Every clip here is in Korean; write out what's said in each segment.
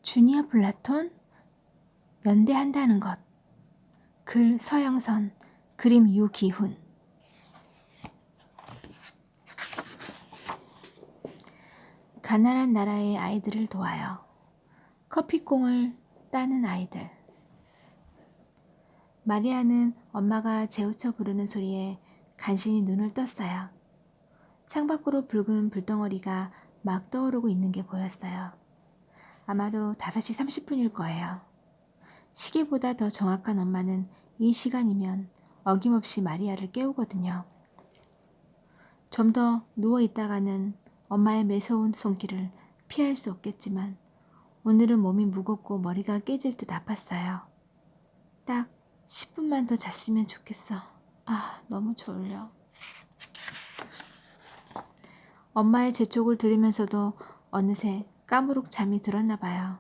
주니어 플라톤 연대한다는 것. 글 서영선, 그림 유기훈. 가난한 나라의 아이들을 도와요. 커피콩을 따는 아이들. 마리아는 엄마가 재우쳐 부르는 소리에 간신히 눈을 떴어요. 창밖으로 붉은 불덩어리가 막 떠오르고 있는 게 보였어요. 아마도 5시 30분일 거예요. 시계보다 더 정확한 엄마는 이 시간이면 어김없이 마리아를 깨우거든요. 좀 더 누워 있다가는 엄마의 매서운 손길을 피할 수 없겠지만 오늘은 몸이 무겁고 머리가 깨질 듯 아팠어요. 딱 10분만 더 잤으면 좋겠어. 너무 졸려. 엄마의 재촉을 들으면서도 어느새 까무룩 잠이 들었나 봐요.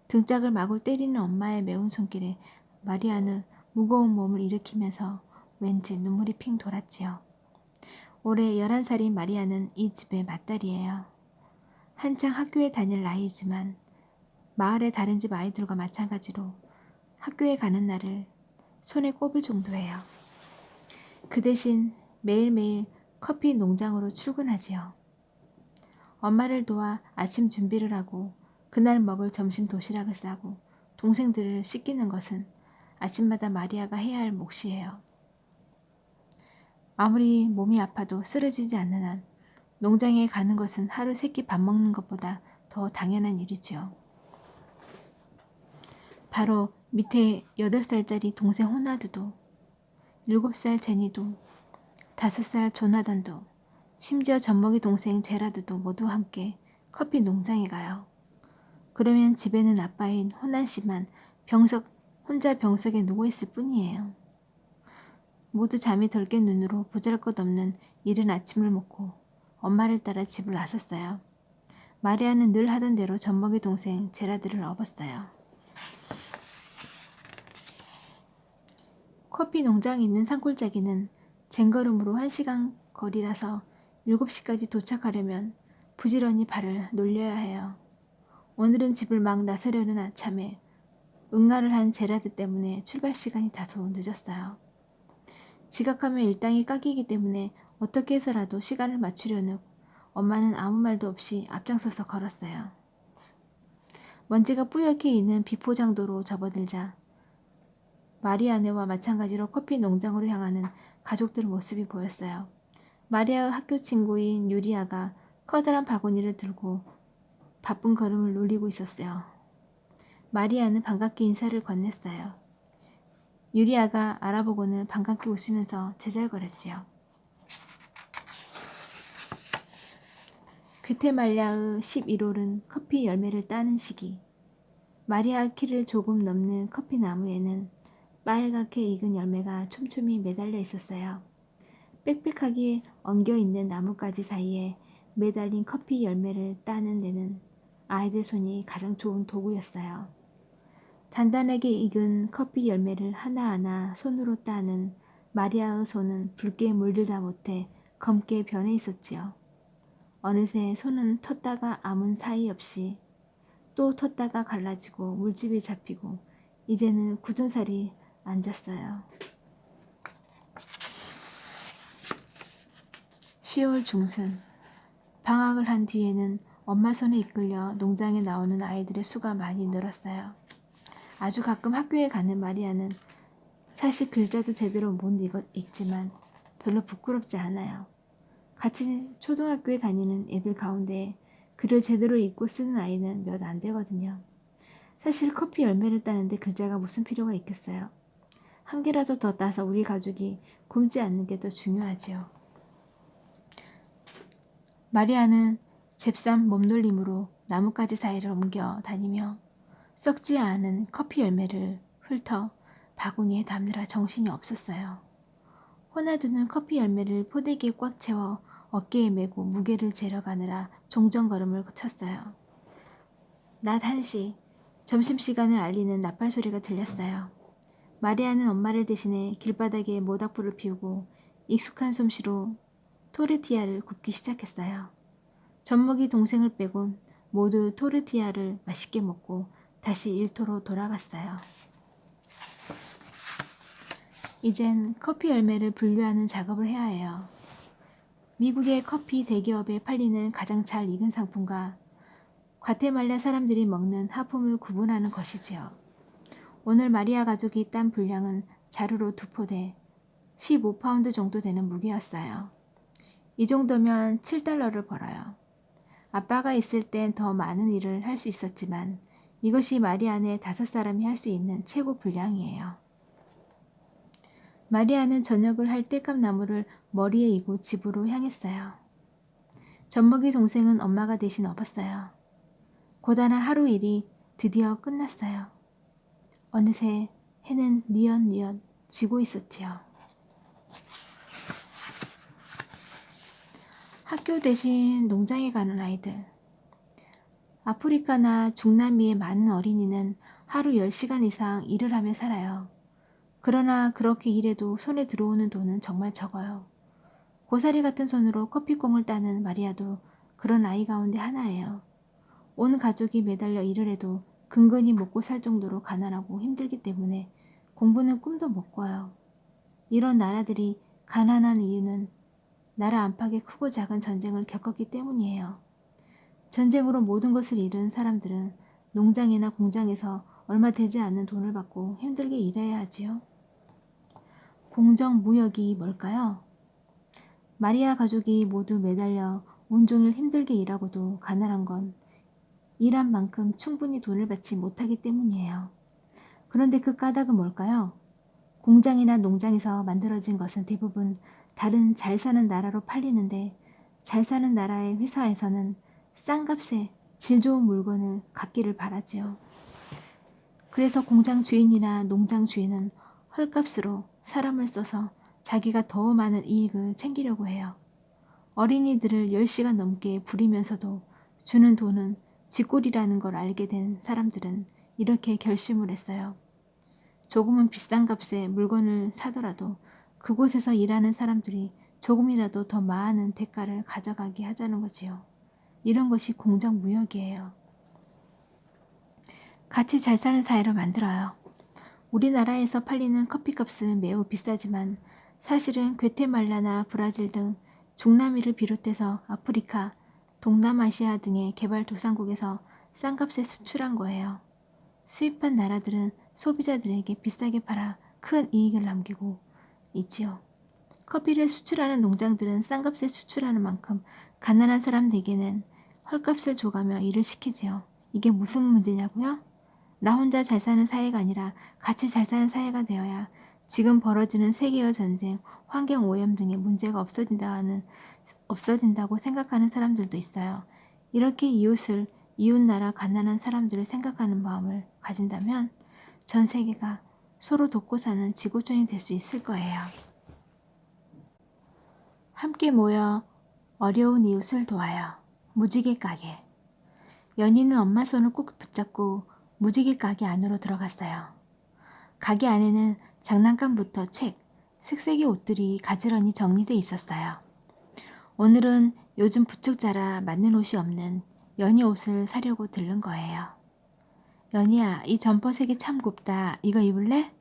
등짝을 마구 때리는 엄마의 매운 손길에 마리아는 무거운 몸을 일으키면서 왠지 눈물이 핑 돌았지요. 올해 11살인 마리아는 이 집의 맏딸이에요. 한창 학교에 다닐 나이지만 마을의 다른 집 아이들과 마찬가지로 학교에 가는 날을 손에 꼽을 정도예요. 그 대신 매일매일 커피 농장으로 출근하지요. 엄마를 도와 아침 준비를 하고 그날 먹을 점심 도시락을 싸고 동생들을 씻기는 것은 아침마다 마리아가 해야 할 몫이에요. 아무리 몸이 아파도 쓰러지지 않는 한 농장에 가는 것은 하루 3끼 밥 먹는 것보다 더 당연한 일이지요. 바로 밑에 8살짜리 동생 호나두도, 7살 제니도, 5살 조나단도, 심지어 젖먹이 동생 제라드도 모두 함께 커피 농장에 가요. 그러면 집에는 아빠인 호난 씨만 혼자 병석에 누워있을 뿐이에요. 모두 잠이 덜 깬 눈으로 보잘것없는 이른 아침을 먹고 엄마를 따라 집을 나섰어요. 마리아는 늘 하던 대로 젖먹이 동생 제라드를 업었어요. 커피 농장이 있는 산골짜기는 쟁걸음으로 1시간 거리라서 7시까지 도착하려면 부지런히 발을 놀려야 해요. 오늘은 집을 막 나서려는 아참에 응가를 한 제라드 때문에 출발 시간이 다소 늦었어요. 지각하면 일당이 깎이기 때문에 어떻게 해서라도 시간을 맞추려는 엄마는 아무 말도 없이 앞장서서 걸었어요. 먼지가 뿌옇게 있는 비포장도로 접어들자 마리아네와 마찬가지로 커피 농장으로 향하는 가족들 모습이 보였어요. 마리아의 학교 친구인 유리아가 커다란 바구니를 들고 바쁜 걸음을 놀리고 있었어요. 마리아는 반갑게 인사를 건넸어요. 유리아가 알아보고는 반갑게 웃으면서 제잘거렸지요. 괴테말라의 11월은 커피 열매를 따는 시기. 마리아 키를 조금 넘는 커피 나무에는 빨갛게 익은 열매가 촘촘히 매달려 있었어요. 빽빽하게 엉겨있는 나뭇가지 사이에 매달린 커피 열매를 따는 데는 아이들 손이 가장 좋은 도구였어요. 단단하게 익은 커피 열매를 하나하나 손으로 따는 마리아의 손은 붉게 물들다 못해 검게 변해 있었지요. 어느새 손은 텄다가 아문 사이 없이 또 텄다가 갈라지고 물집이 잡히고 이제는 굳은 살이 앉았어요. 10월 중순 방학을 한 뒤에는 엄마 손에 이끌려 농장에 나오는 아이들의 수가 많이 늘었어요. 아주 가끔 학교에 가는 마리아는 사실 글자도 제대로 못 읽지만 별로 부끄럽지 않아요. 같이 초등학교에 다니는 애들 가운데 글을 제대로 읽고 쓰는 아이는 몇 안 되거든요. 사실 커피 열매를 따는데 글자가 무슨 필요가 있겠어요. 한 개라도 더 따서 우리 가족이 굶지 않는 게 더 중요하지요. 마리아는 잽싼 몸놀림으로 나뭇가지 사이를 옮겨 다니며 썩지 않은 커피 열매를 훑어 바구니에 담느라 정신이 없었어요. 호나두는 커피 열매를 포대기에 꽉 채워 어깨에 메고 무게를 재러 가느라 종전걸음을 쳤어요. 낮 1시, 점심시간을 알리는 나팔 소리가 들렸어요. 마리아는 엄마를 대신해 길바닥에 모닥불을 피우고 익숙한 솜씨로 토르티아를 굽기 시작했어요. 젖먹이 동생을 빼곤 모두 토르티아를 맛있게 먹고 다시 일터로 돌아갔어요. 이젠 커피 열매를 분류하는 작업을 해야 해요. 미국의 커피 대기업에 팔리는 가장 잘 익은 상품과 과테말라 사람들이 먹는 하품을 구분하는 것이지요. 오늘 마리아 가족이 딴 분량은 자루로 2포대 15파운드 정도 되는 무게였어요. 이 정도면 $7를 벌어요. 아빠가 있을 땐 더 많은 일을 할 수 있었지만 이것이 마리아네 5사람이 할 수 있는 최고 분량이에요. 마리아는 저녁을 할 땔감나무를 머리에 이고 집으로 향했어요. 젖먹이 동생은 엄마가 대신 업었어요. 고단한 하루 일이 드디어 끝났어요. 어느새 해는 뉘엿뉘엿 지고 있었지요. 학교 대신 농장에 가는 아이들. 아프리카나 중남미의 많은 어린이는 하루 10시간 이상 일을 하며 살아요. 그러나 그렇게 일해도 손에 들어오는 돈은 정말 적어요. 고사리 같은 손으로 커피콩을 따는 마리아도 그런 아이 가운데 하나예요. 온 가족이 매달려 일을 해도 근근히 먹고 살 정도로 가난하고 힘들기 때문에 공부는 꿈도 못 꿔요. 이런 나라들이 가난한 이유는 나라 안팎의 크고 작은 전쟁을 겪었기 때문이에요. 전쟁으로 모든 것을 잃은 사람들은 농장이나 공장에서 얼마 되지 않는 돈을 받고 힘들게 일해야 하지요. 공정무역이 뭘까요? 마리아 가족이 모두 매달려 온종일 힘들게 일하고도 가난한 건 일한 만큼 충분히 돈을 받지 못하기 때문이에요. 그런데 그 까닭은 뭘까요? 공장이나 농장에서 만들어진 것은 대부분 다른 잘 사는 나라로 팔리는데 잘 사는 나라의 회사에서는 싼 값에 질 좋은 물건을 갖기를 바라지요. 그래서 공장 주인이나 농장 주인은 헐값으로 사람을 써서 자기가 더 많은 이익을 챙기려고 해요. 어린이들을 10시간 넘게 부리면서도 주는 돈은 쥐꼴이라는 걸 알게 된 사람들은 이렇게 결심을 했어요. 조금은 비싼 값에 물건을 사더라도 그곳에서 일하는 사람들이 조금이라도 더 많은 대가를 가져가게 하자는 거지요. 이런 것이 공정무역이에요. 같이 잘 사는 사회를 만들어요. 우리나라에서 팔리는 커피값은 매우 비싸지만 사실은 괴테말라나 브라질 등 중남미를 비롯해서 아프리카, 동남아시아 등의 개발도상국에서 싼 값에 수출한 거예요. 수입한 나라들은 소비자들에게 비싸게 팔아 큰 이익을 남기고 있지요. 커피를 수출하는 농장들은 싼 값에 수출하는 만큼 가난한 사람들에게는 헐값을 줘가며 일을 시키지요. 이게 무슨 문제냐고요? 나 혼자 잘 사는 사회가 아니라 같이 잘 사는 사회가 되어야 지금 벌어지는 세계의 전쟁, 환경 오염 등의 문제가 없어진다고 생각하는 사람들도 있어요. 이렇게 이웃나라 가난한 사람들을 생각하는 마음을 가진다면 전 세계가 서로 돕고 사는 지구촌이 될 수 있을 거예요. 함께 모여 어려운 이웃을 도와요. 무지개 가게. 연희는 엄마 손을 꼭 붙잡고 무지개 가게 안으로 들어갔어요. 가게 안에는 장난감부터 책, 색색의 옷들이 가지런히 정리돼 있었어요. 오늘은 요즘 부쩍 자라 맞는 옷이 없는 연희 옷을 사려고 들른 거예요. 연희야, 이 점퍼색이 참 곱다. 이거 입을래?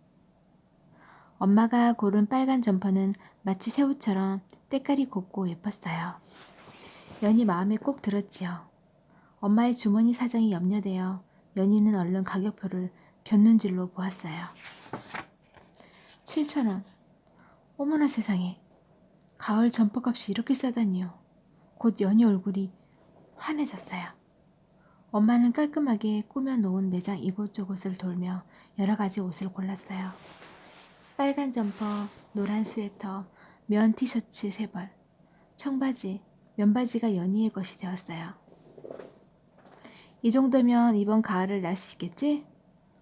엄마가 고른 빨간 점퍼는 마치 새 옷처럼 때깔이 곱고 예뻤어요. 연희 마음에 꼭 들었지요. 엄마의 주머니 사정이 염려되어 연희는 얼른 가격표를 곁눈질로 보았어요. 7,000원. 어머나 세상에. 가을 점퍼값이 이렇게 싸다니요. 곧 연희 얼굴이 환해졌어요. 엄마는 깔끔하게 꾸며놓은 매장 이곳저곳을 돌며 여러 가지 옷을 골랐어요. 빨간 점퍼, 노란 스웨터, 면 티셔츠 3벌, 청바지, 면바지가 연희의 것이 되었어요. 이 정도면 이번 가을을 날 수 있겠지?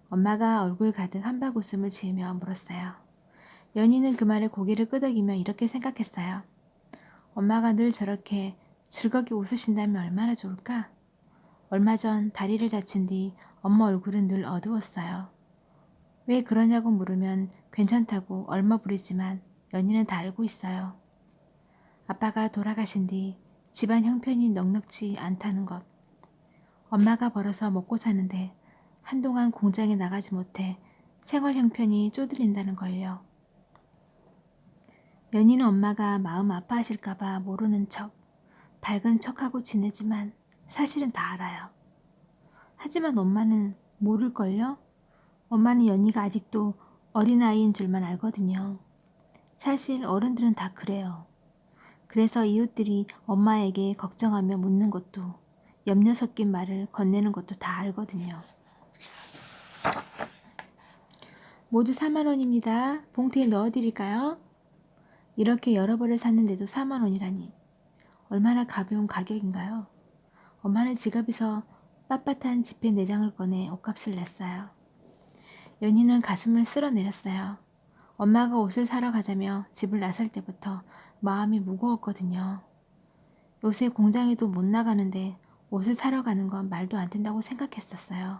엄마가 얼굴 가득 한박 웃음을 지으며 물었어요. 연희는 그 말에 고개를 끄덕이며 이렇게 생각했어요. 엄마가 늘 저렇게 즐겁게 웃으신다면 얼마나 좋을까? 얼마 전 다리를 다친 뒤 엄마 얼굴은 늘 어두웠어요. 왜 그러냐고 물으면 괜찮다고 얼머부리지만 연희는 다 알고 있어요. 아빠가 돌아가신 뒤 집안 형편이 넉넉지 않다는 것. 엄마가 벌어서 먹고 사는데 한동안 공장에 나가지 못해 생활 형편이 쪼들린다는 걸요. 연희는 엄마가 마음 아파하실까봐 모르는 척, 밝은 척하고 지내지만 사실은 다 알아요. 하지만 엄마는 모를걸요? 엄마는 연희가 아직도 어린아이인 줄만 알거든요. 사실 어른들은 다 그래요. 그래서 이웃들이 엄마에게 걱정하며 묻는 것도 염려 섞인 말을 건네는 것도 다 알거든요. 모두 4만 원입니다. 봉투에 넣어드릴까요? 이렇게 여러 벌을 샀는데도 4만 원이라니 얼마나 가벼운 가격인가요? 엄마는 지갑에서 빳빳한 지폐 4장을 꺼내 옷값을 냈어요. 연희는 가슴을 쓸어내렸어요. 엄마가 옷을 사러 가자며 집을 나설 때부터 마음이 무거웠거든요. 요새 공장에도 못 나가는데 옷을 사러 가는 건 말도 안 된다고 생각했었어요.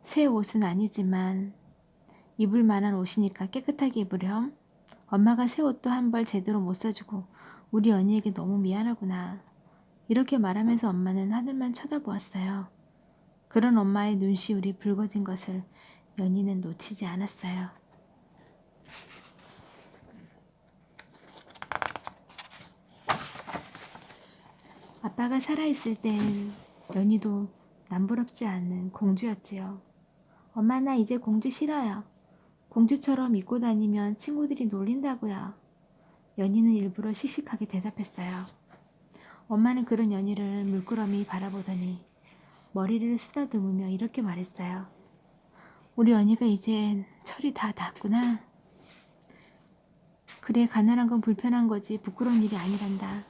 새 옷은 아니지만 입을 만한 옷이니까 깨끗하게 입으렴. 엄마가 새 옷도 한 벌 제대로 못 사주고 우리 언니에게 너무 미안하구나. 이렇게 말하면서 엄마는 하늘만 쳐다보았어요. 그런 엄마의 눈시울이 붉어진 것을 연희는 놓치지 않았어요. 아빠가 살아있을 땐 연희도 남부럽지 않은 공주였지요. 엄마 나 이제 공주 싫어요. 공주처럼 입고 다니면 친구들이 놀린다고요. 연희는 일부러 씩씩하게 대답했어요. 엄마는 그런 연희를 물끄러미 바라보더니 머리를 쓰다듬으며 이렇게 말했어요. 우리 연희가 이젠 철이 다 닿았구나. 그래 가난한 건 불편한 거지 부끄러운 일이 아니란다.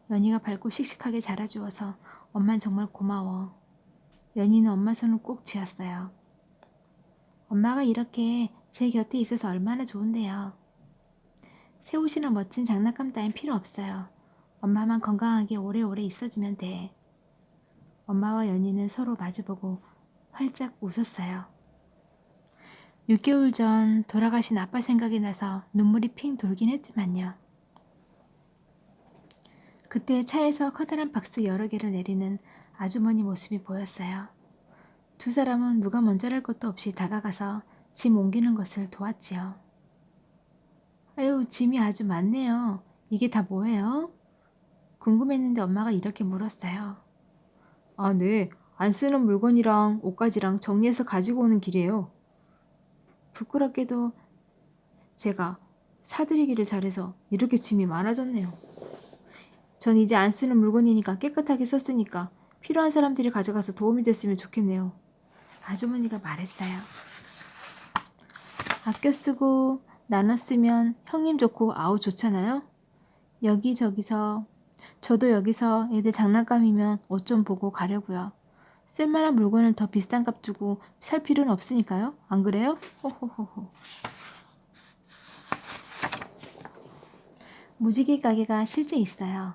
연희가 밝고 씩씩하게 자라주어서 엄만 정말 고마워. 연희는 엄마 손을 꼭 쥐었어요. 엄마가 이렇게 제 곁에 있어서 얼마나 좋은데요. 새 옷이나 멋진 장난감 따윈 필요 없어요. 엄마만 건강하게 오래오래 있어주면 돼. 엄마와 연희는 서로 마주보고 활짝 웃었어요. 6개월 전 돌아가신 아빠 생각이 나서 눈물이 핑 돌긴 했지만요. 그때 차에서 커다란 박스 여러 개를 내리는 아주머니 모습이 보였어요. 두 사람은 누가 먼저랄 것도 없이 다가가서 짐 옮기는 것을 도왔지요. 아유, 짐이 아주 많네요. 이게 다 뭐예요? 궁금했는데 엄마가 이렇게 물었어요. 아, 네. 안 쓰는 물건이랑 옷가지랑 정리해서 가지고 오는 길이에요. 부끄럽게도 제가 사드리기를 잘해서 이렇게 짐이 많아졌네요. 전 이제 안 쓰는 물건이니까 깨끗하게 썼으니까 필요한 사람들이 가져가서 도움이 됐으면 좋겠네요. 아주머니가 말했어요. 아껴 쓰고 나눠 쓰면 형님 좋고 아우 좋잖아요. 여기저기서 저도 여기서 애들 장난감이면 옷 좀 보고 가려고요. 쓸만한 물건을 더 비싼 값 주고 살 필요는 없으니까요. 안 그래요? 호호호호. 무지개 가게가 실제 있어요.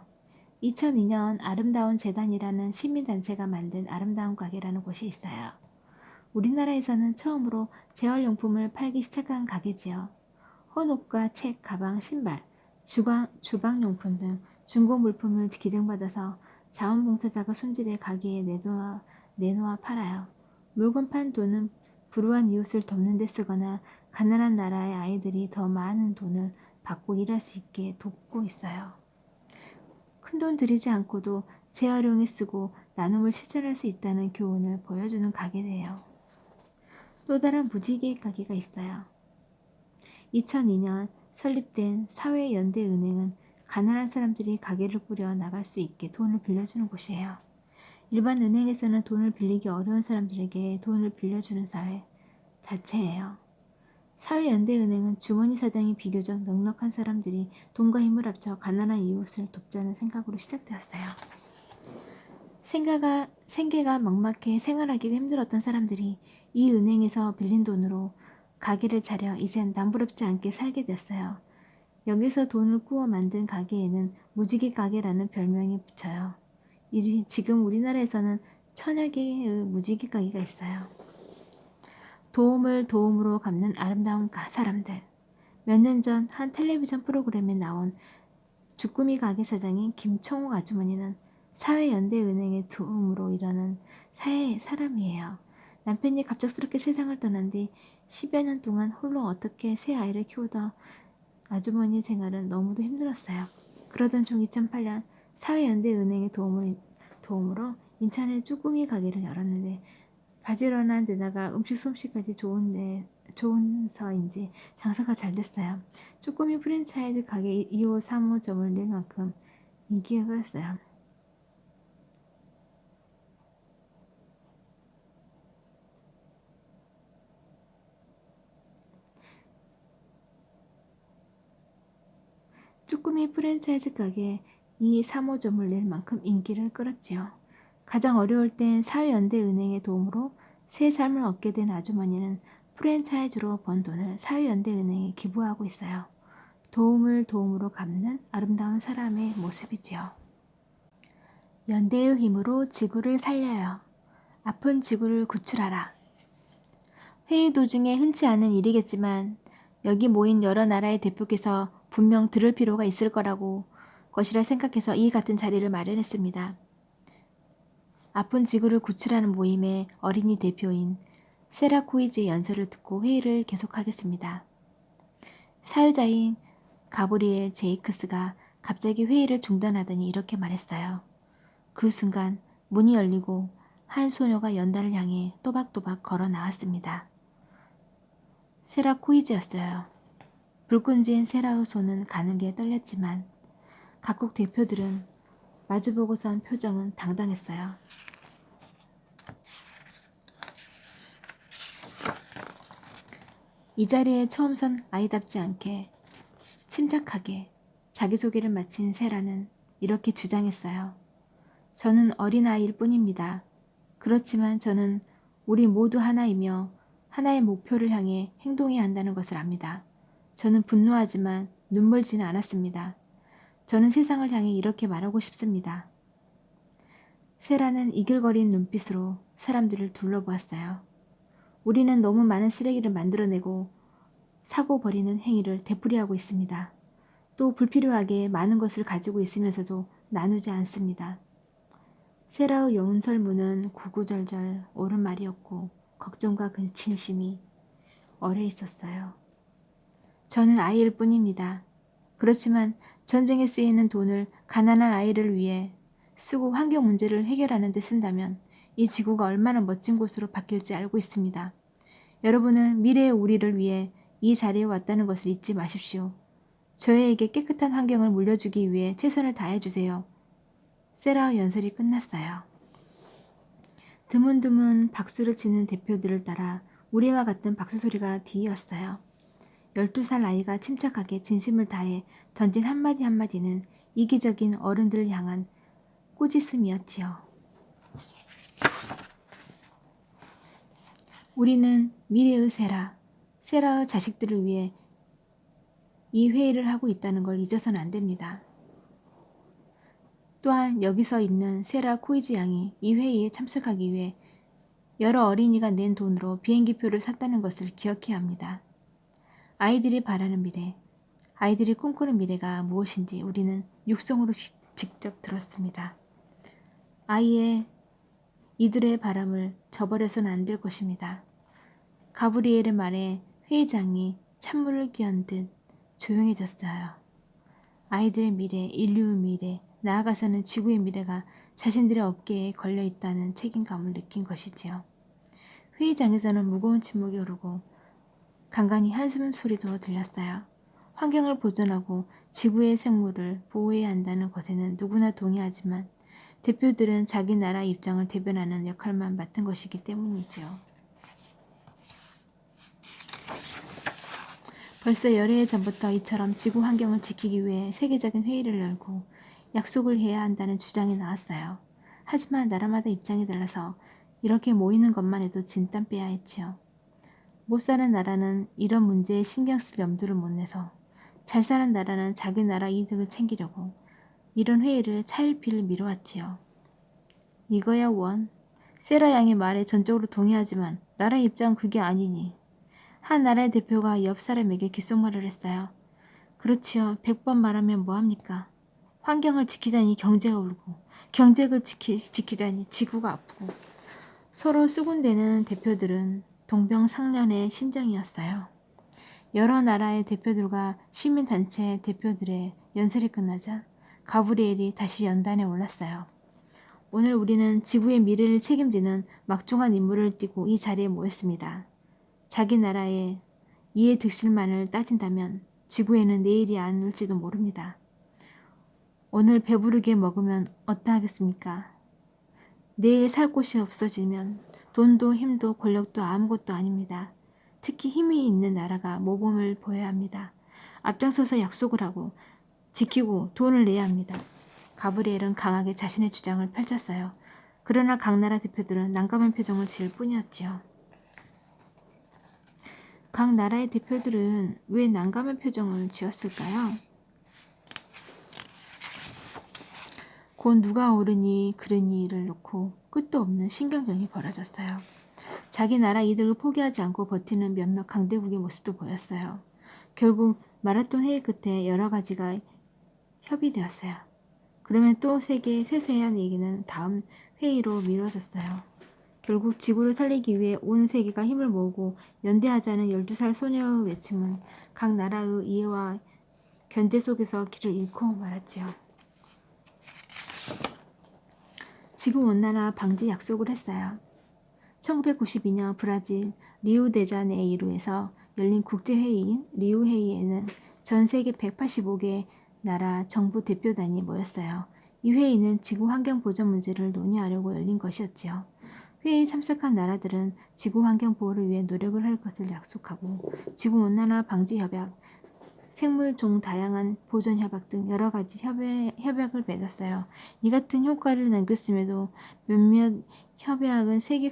2002년 아름다운 재단이라는 시민단체가 만든 아름다운 가게라는 곳이 있어요. 우리나라에서는 처음으로 재활용품을 팔기 시작한 가게지요. 헌옷과 책, 가방, 신발, 주방용품 등 중고 물품을 기증받아서 자원봉사자가 손질해 가게에 내놓아 팔아요. 물건 판 돈은 불우한 이웃을 돕는 데 쓰거나 가난한 나라의 아이들이 더 많은 돈을 받고 일할 수 있게 돕고 있어요. 큰돈 들이지 않고도 재활용에 쓰고 나눔을 실천할 수 있다는 교훈을 보여주는 가게예요. 또 다른 무지개 가게가 있어요. 2002년 설립된 사회연대은행은 가난한 사람들이 가게를 꾸려 나갈 수 있게 돈을 빌려주는 곳이에요. 일반 은행에서는 돈을 빌리기 어려운 사람들에게 돈을 빌려주는 사회 자체예요. 사회연대은행은 주머니 사정이 비교적 넉넉한 사람들이 돈과 힘을 합쳐 가난한 이웃을 돕자는 생각으로 시작되었어요. 생계가 막막해 생활하기가 힘들었던 사람들이 이 은행에서 빌린 돈으로 가게를 차려 이젠 남부럽지 않게 살게 됐어요. 여기서 돈을 구워 만든 가게에는 무지개 가게라는 별명이 붙여요. 지금 우리나라에서는 1000여 개의 무지개 가게가 있어요. 도움을 도움으로 갚는 아름다운 사람들. 몇 년 전 한 텔레비전 프로그램에 나온 주꾸미 가게 사장인 김청욱 아주머니는 사회연대은행의 도움으로 일하는 사람이에요. 남편이 갑작스럽게 세상을 떠난 뒤 10여 년 동안 홀로 어떻게 새 아이를 키우다 아주머니 생활은 너무도 힘들었어요. 그러던 중 2008년 사회연대은행의 도움으로 인천에 쭈꾸미 가게를 열었는데 바지런한 데다가 음식 솜씨까지 좋은서인지 장사가 잘 됐어요. 쭈꾸미 프랜차이즈 가게 2호, 3호점을 낼 만큼 인기가 끌었어요. 쭈꾸미 프랜차이즈 가게 2, 3호점을 낼 만큼 인기를 끌었지요. 가장 어려울 땐 사회연대은행의 도움으로 새 삶을 얻게 된 아주머니는 프랜차이즈로 번 돈을 사회연대은행에 기부하고 있어요. 도움으로 갚는 아름다운 사람의 모습이지요. 연대의 힘으로 지구를 살려요. 아픈 지구를 구출하라. 회의 도중에 흔치 않은 일이겠지만 여기 모인 여러 나라의 대표께서 분명 들을 필요가 있을 것이라 생각해서 이 같은 자리를 마련했습니다. 아픈 지구를 구출하는 모임의 어린이 대표인 세라코이즈의 연설을 듣고 회의를 계속하겠습니다. 사유자인 가브리엘 제이크스가 갑자기 회의를 중단하더니 이렇게 말했어요. 그 순간 문이 열리고 한 소녀가 연단을 향해 또박또박 걸어 나왔습니다. 세라코이즈였어요. 불끈진 세라의 손은 가늘게 떨렸지만 각국 대표들은 마주보고선 표정은 당당했어요. 이 자리에 처음 선 아이답지 않게 침착하게 자기소개를 마친 세라는 이렇게 주장했어요. 저는 어린아이일 뿐입니다. 그렇지만 저는 우리 모두 하나이며 하나의 목표를 향해 행동해야 한다는 것을 압니다. 저는 분노하지만 눈물지는 않았습니다. 저는 세상을 향해 이렇게 말하고 싶습니다. 세라는 이글거린 눈빛으로 사람들을 둘러보았어요. 우리는 너무 많은 쓰레기를 만들어내고 사고 버리는 행위를 되풀이하고 있습니다. 또 불필요하게 많은 것을 가지고 있으면서도 나누지 않습니다. 세라의 연설문은 구구절절 옳은 말이었고 걱정과 그 진심이 어려 있었어요. 저는 아이일 뿐입니다. 그렇지만 전쟁에 쓰이는 돈을 가난한 아이를 위해 쓰고 환경 문제를 해결하는 데 쓴다면 이 지구가 얼마나 멋진 곳으로 바뀔지 알고 있습니다. 여러분은 미래의 우리를 위해 이 자리에 왔다는 것을 잊지 마십시오. 저희에게 깨끗한 환경을 물려주기 위해 최선을 다해주세요. 세라의 연설이 끝났어요. 드문드문 박수를 치는 대표들을 따라 우리와 같은 박수 소리가 뒤이었어요. 12살 아이가 침착하게 진심을 다해 던진 한마디 한마디는 이기적인 어른들을 향한 꾸짖음이었지요. 우리는 미래의 세라의 자식들을 위해 이 회의를 하고 있다는 걸 잊어서는 안 됩니다. 또한 여기서 있는 세라 코이즈 양이 이 회의에 참석하기 위해 여러 어린이가 낸 돈으로 비행기표를 샀다는 것을 기억해야 합니다. 아이들이 바라는 미래, 아이들이 꿈꾸는 미래가 무엇인지 우리는 육성으로 직접 들었습니다. 이들의 바람을 저버려서는 안 될 것입니다. 가브리엘의 말에 회의장이 찬물을 끼얹은 듯 조용해졌어요. 아이들의 미래, 인류의 미래, 나아가서는 지구의 미래가 자신들의 어깨에 걸려있다는 책임감을 느낀 것이지요. 회의장에서는 무거운 침묵이 흐르고 간간히 한숨 소리도 들렸어요. 환경을 보존하고 지구의 생물을 보호해야 한다는 것에는 누구나 동의하지만 대표들은 자기 나라 입장을 대변하는 역할만 맡은 것이기 때문이지요. 벌써 여러 해 전부터 이처럼 지구 환경을 지키기 위해 세계적인 회의를 열고 약속을 해야 한다는 주장이 나왔어요. 하지만 나라마다 입장이 달라서 이렇게 모이는 것만 해도 진땀 빼야 했지요. 못 사는 나라는 이런 문제에 신경 쓸 염두를 못 내서 잘 사는 나라는 자기 나라 이득을 챙기려고 이런 회의를 차일피일 미뤄왔지요. 이거야 원. 세라 양의 말에 전적으로 동의하지만 나라 입장은 그게 아니니. 한 나라의 대표가 옆 사람에게 귓속말을 했어요. 그렇지요. 100번 말하면 뭐합니까? 환경을 지키자니 경제가 울고 경쟁을 지키다니 지구가 아프고. 서로 수군대는 대표들은 동병상련의 심정이었어요. 여러 나라의 대표들과 시민단체 대표들의 연설이 끝나자 가브리엘이 다시 연단에 올랐어요. 오늘 우리는 지구의 미래를 책임지는 막중한 임무를 띠고 이 자리에 모였습니다. 자기 나라의 이해 득실만을 따진다면 지구에는 내일이 안 올지도 모릅니다. 오늘 배부르게 먹으면 어떠하겠습니까? 내일 살 곳이 없어지면 돈도 힘도 권력도 아무것도 아닙니다. 특히 힘이 있는 나라가 모범을 보여야 합니다. 앞장서서 약속을 하고 지키고 돈을 내야 합니다. 가브리엘은 강하게 자신의 주장을 펼쳤어요. 그러나 각 나라 대표들은 난감한 표정을 지을 뿐이었지요. 각 나라의 대표들은 왜 난감한 표정을 지었을까요? 곧 누가 옳으니 그르니를 놓고 끝도 없는 신경전이 벌어졌어요. 자기 나라 이득을 포기하지 않고 버티는 몇몇 강대국의 모습도 보였어요. 결국 마라톤 회의 끝에 여러 가지가 협의되었어요. 그러면 또 세세한 얘기는 다음 회의로 미뤄졌어요. 결국 지구를 살리기 위해 온 세계가 힘을 모으고 연대하자는 12살 소녀의 외침은 각 나라의 이해와 견제 속에서 길을 잃고 말았지요. 지구온난화 방지 약속을 했어요. 1992년 브라질 리우데자네이루에서 열린 국제회의인 리우회의에는 전 세계 185개 나라 정부 대표단이 모였어요. 이 회의는 지구 환경 보전 문제를 논의하려고 열린 것이었지요. 회의에 참석한 나라들은 지구 환경 보호를 위해 노력을 할 것을 약속하고 지구온난화 방지 협약, 생물종 다양한 보전 협약 등 여러 가지 협약을 맺었어요. 이 같은 효과를 남겼음에도 몇몇 협약은 세계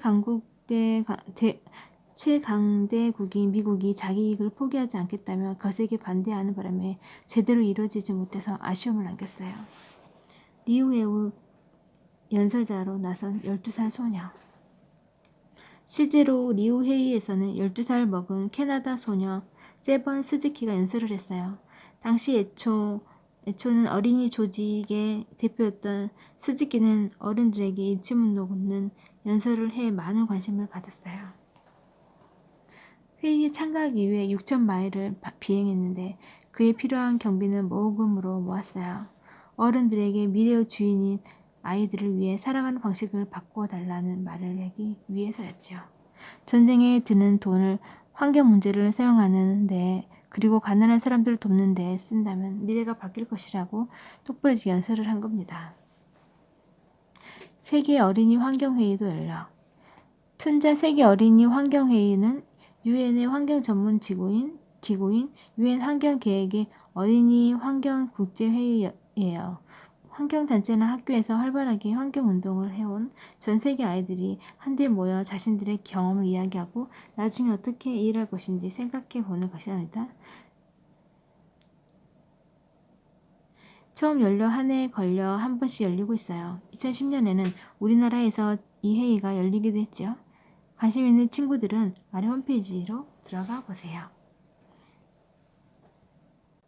최강대국인 미국이 자기 이익을 포기하지 않겠다며 거세게 반대하는 바람에 제대로 이루어지지 못해서 아쉬움을 남겼어요. 리우의 연설자로 나선 12살 소녀. 실제로 리우 회의에서는 12살 먹은 캐나다 소녀 세번 스즈키가 연설을 했어요. 당시 애초는 어린이 조직의 대표였던 스즈키는 어른들에게 일침을 놓는 연설을 해 많은 관심을 받았어요. 회의에 참가하기 위해 6,000마일을 비행했는데 그에 필요한 경비는 모금으로 모았어요. 어른들에게 미래의 주인인 아이들을 위해 살아가는 방식을 바꾸어 달라는 말을 하기 위해서였지요. 전쟁에 드는 돈을 환경 문제를 사용하는 데 그리고 가난한 사람들을 돕는 데 쓴다면 미래가 바뀔 것이라고 똑부러지게 연설을 한 겁니다. 세계 어린이 환경회의도 열려. 툰자 세계 어린이 환경회의는 유엔의 환경 전문 기구인 유엔 환경계획의 어린이 환경 국제회의예요. 환경단체나 학교에서 활발하게 환경운동을 해온 전 세계 아이들이 한데 모여 자신들의 경험을 이야기하고 나중에 어떻게 일할 것인지 생각해 보는 것이랍니다. 처음 열려 한 해에 걸려 한 번씩 열리고 있어요. 2010년에는 우리나라에서 이 회의가 열리기도 했죠. 관심 있는 친구들은 아래 홈페이지로 들어가 보세요.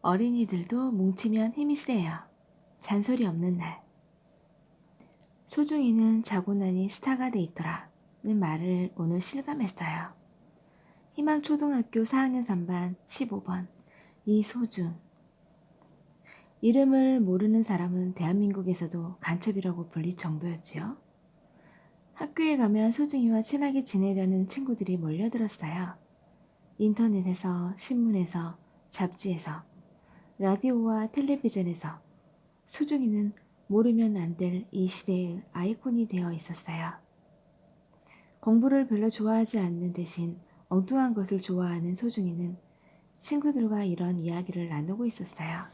어린이들도 뭉치면 힘이 세요. 잔소리 없는 날. 소중이는 자고 나니 스타가 돼 있더라 는 말을 오늘 실감했어요. 희망초등학교 4학년 3반 15번 이소중. 이름을 모르는 사람은 대한민국에서도 간첩이라고 불릴 정도였지요. 학교에 가면 소중이와 친하게 지내려는 친구들이 몰려들었어요. 인터넷에서, 신문에서, 잡지에서, 라디오와 텔레비전에서 소중이는 모르면 안 될 이 시대의 아이콘이 되어 있었어요. 공부를 별로 좋아하지 않는 대신 엉뚱한 것을 좋아하는 소중이는 친구들과 이런 이야기를 나누고 있었어요.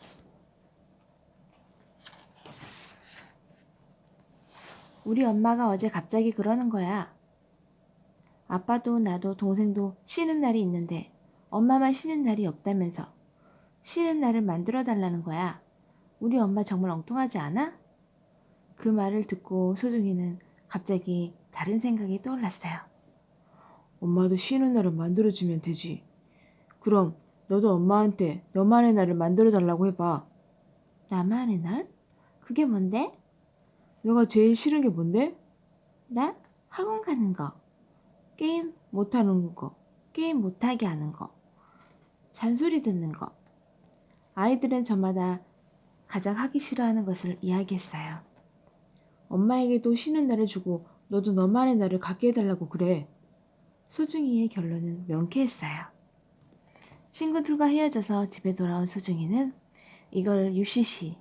우리 엄마가 어제 갑자기 그러는 거야. 아빠도 나도 동생도 쉬는 날이 있는데 엄마만 쉬는 날이 없다면서 쉬는 날을 만들어 달라는 거야. 우리 엄마 정말 엉뚱하지 않아? 그 말을 듣고 소중이는 갑자기 다른 생각이 떠올랐어요. 엄마도 쉬는 날을 만들어주면 되지. 그럼 너도 엄마한테 너만의 날을 만들어 달라고 해봐. 나만의 날? 그게 뭔데? 너가 제일 싫은 게 뭔데? 나? 학원 가는 거. 게임 못하는 거. 게임 못하게 하는 거. 잔소리 듣는 거. 아이들은 저마다 가장 하기 싫어하는 것을 이야기했어요. 엄마에게도 쉬는 날을 주고 너도 너만의 날을 갖게 해달라고 그래. 소중이의 결론은 명쾌했어요. 친구들과 헤어져서 집에 돌아온 소중이는 이걸 UCC로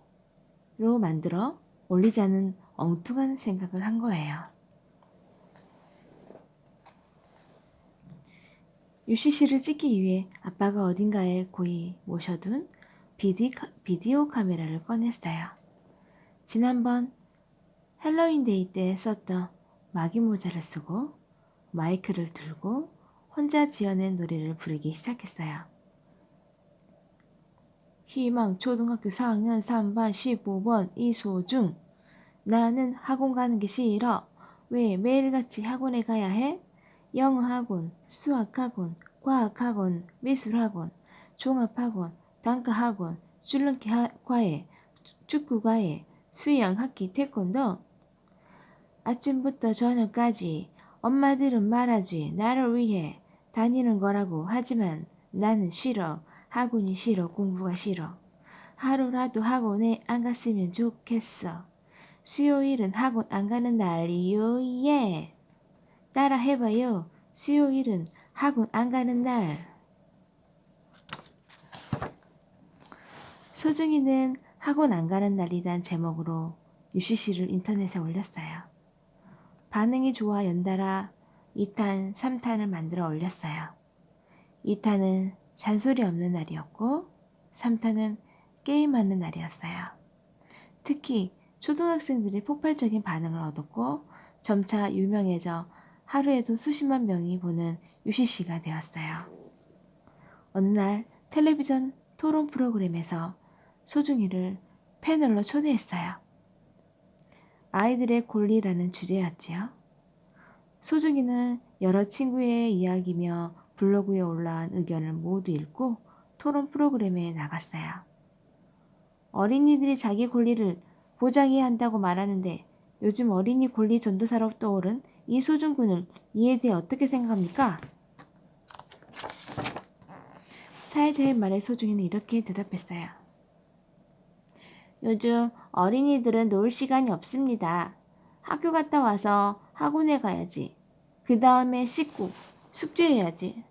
만들어 올리자는 엉뚱한 생각을 한 거예요. UCC를 찍기 위해 아빠가 어딘가에 고이 모셔둔 비디오 카메라를 꺼냈어요. 지난번 헬로윈데이 때 썼던 마기 모자를 쓰고 마이크를 들고 혼자 지어낸 노래를 부르기 시작했어요. 희망 초등학교 4학년 3반 15번 이소중. 나는 학원 가는 게 싫어. 왜 매일같이 학원에 가야 해? 영어학원, 수학학원, 과학학원, 미술학원, 종합학원, 단과학원, 줄넘기 과외, 축구과외, 수영학기, 태권도. 아침부터 저녁까지 엄마들은 말하지 나를 위해 다니는 거라고. 하지만 나는 싫어. 학원이 싫어. 공부가 싫어. 하루라도 학원에 안 갔으면 좋겠어. 수요일은 학원 안 가는 날이요. 예. 따라 해봐요. 수요일은 학원 안 가는 날. 소중이는 학원 안 가는 날이란 제목으로 UCC를 인터넷에 올렸어요. 반응이 좋아 연달아 2탄, 3탄을 만들어 올렸어요. 2탄은 잔소리 없는 날이었고 3탄은 게임하는 날이었어요. 특히 초등학생들이 폭발적인 반응을 얻었고 점차 유명해져 하루에도 수십만 명이 보는 UCC가 되었어요. 어느 날 텔레비전 토론 프로그램에서 소중이를 패널로 초대했어요. 아이들의 권리라는 주제였지요. 소중이는 여러 친구의 이야기며 블로그에 올라온 의견을 모두 읽고 토론 프로그램에 나갔어요. 어린이들이 자기 권리를 보장해야 한다고 말하는데 요즘 어린이 권리 전도사로 떠오른 이소중 군은 이에 대해 어떻게 생각합니까? 사회자의 말에 소중이는 이렇게 대답했어요. 요즘 어린이들은 놀 시간이 없습니다. 학교 갔다 와서 학원에 가야지. 그 다음에 씻고 숙제해야지.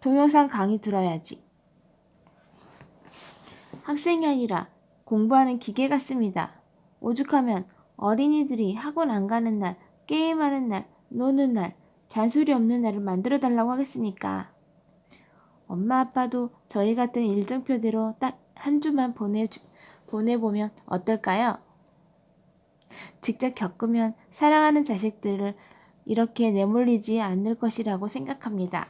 동영상 강의 들어야지. 학생이 아니라 공부하는 기계 같습니다. 오죽하면 어린이들이 학원 안 가는 날, 게임하는 날, 노는 날, 잔소리 없는 날을 만들어 달라고 하겠습니까? 엄마 아빠도 저희 같은 일정표대로 딱 한 주만 보내보면 어떨까요? 직접 겪으면 사랑하는 자식들을 이렇게 내몰리지 않을 것이라고 생각합니다.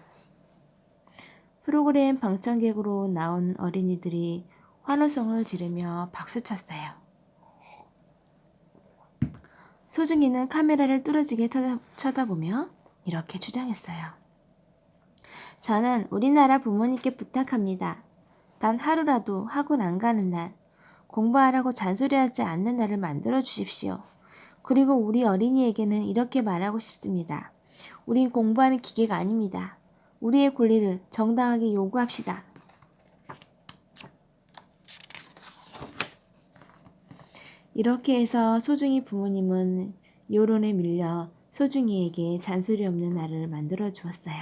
프로그램 방청객으로 나온 어린이들이 환호성을 지르며 박수쳤어요. 소중이는 카메라를 뚫어지게 쳐다보며 이렇게 주장했어요. 저는 우리나라 부모님께 부탁합니다. 단 하루라도 학원 안 가는 날, 공부하라고 잔소리하지 않는 날을 만들어 주십시오. 그리고 우리 어린이에게는 이렇게 말하고 싶습니다. 우린 공부하는 기계가 아닙니다. 우리의 권리를 정당하게 요구합시다. 이렇게 해서 소중이 부모님은 여론에 밀려 소중이에게 잔소리 없는 날을 만들어 주었어요.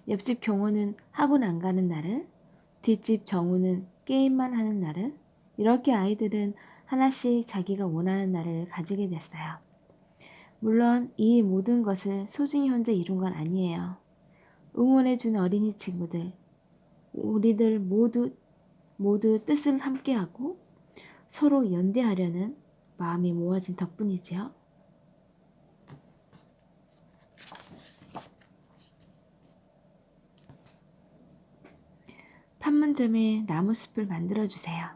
옆집 경호는 학원 안 가는 날을, 뒷집 정우는 게임만 하는 날을, 이렇게 아이들은 하나씩 자기가 원하는 날을 가지게 됐어요. 물론 이 모든 것을 소중히 혼자 이룬 건 아니에요. 응원해준 어린이 친구들, 우리들 모두 뜻을 함께하고 서로 연대하려는 마음이 모아진 덕분이지요. 판문점에 나무숲을 만들어주세요.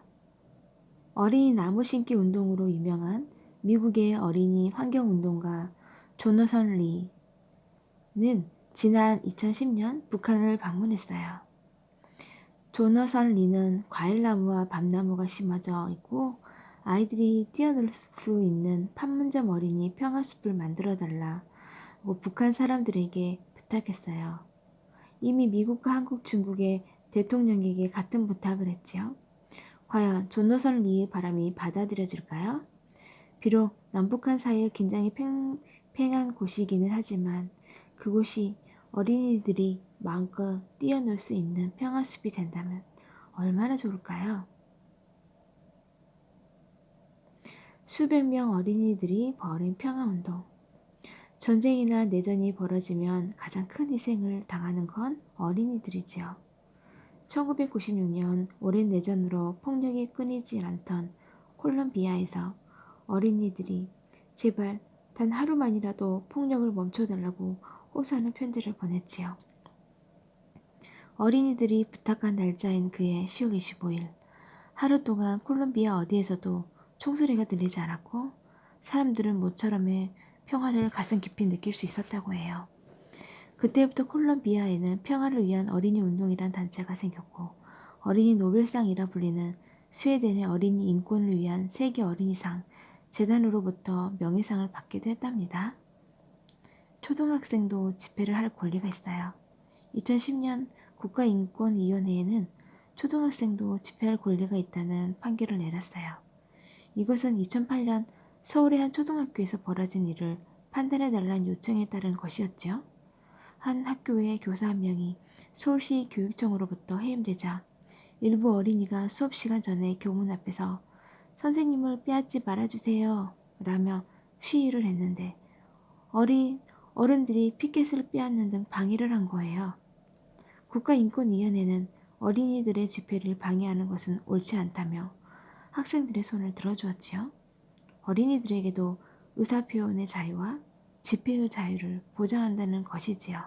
어린이 나무 심기 운동으로 유명한 미국의 어린이 환경운동가 조너선 리는 지난 2010년 북한을 방문했어요. 조너선 리는 과일나무와 밤나무가 심어져 있고 아이들이 뛰어놀 수 있는 판문점 어린이 평화숲을 만들어달라고 북한 사람들에게 부탁했어요. 이미 미국과 한국, 중국의 대통령에게 같은 부탁을 했지요. 과연 존노선 리의 바람이 받아들여질까요? 비록 남북한 사이의 긴장이 팽팽한 곳이기는 하지만 그곳이 어린이들이 마음껏 뛰어놀 수 있는 평화숲이 된다면 얼마나 좋을까요? 수백 명 어린이들이 벌인 평화운동. 전쟁이나 내전이 벌어지면 가장 큰 희생을 당하는 건 어린이들이지요. 1996년 오랜 내전으로 폭력이 끊이지 않던 콜롬비아에서 어린이들이 제발 단 하루만이라도 폭력을 멈춰달라고 호소하는 편지를 보냈지요. 어린이들이 부탁한 날짜인 그해 10월 25일, 하루 동안 콜롬비아 어디에서도 총소리가 들리지 않았고 사람들은 모처럼의 평화를 가슴 깊이 느낄 수 있었다고 해요. 그때부터 콜롬비아에는 평화를 위한 어린이 운동이란 단체가 생겼고 어린이 노벨상이라 불리는 스웨덴의 어린이 인권을 위한 세계 어린이상 재단으로부터 명예상을 받기도 했답니다. 초등학생도 집회를 할 권리가 있어요. 2010년 국가인권위원회에는 초등학생도 집회할 권리가 있다는 판결을 내렸어요. 이것은 2008년 서울의 한 초등학교에서 벌어진 일을 판단해달라는 요청에 따른 것이었죠. 한 학교의 교사 한 명이 서울시 교육청으로부터 해임되자 일부 어린이가 수업 시간 전에 교문 앞에서 선생님을 빼앗지 말아주세요 라며 시위를 했는데 어른들이 피켓을 빼앗는 등 방해를 한 거예요. 국가인권위원회는 어린이들의 집회를 방해하는 것은 옳지 않다며 학생들의 손을 들어주었지요. 어린이들에게도 의사표현의 자유와 집회의 자유를 보장한다는 것이지요.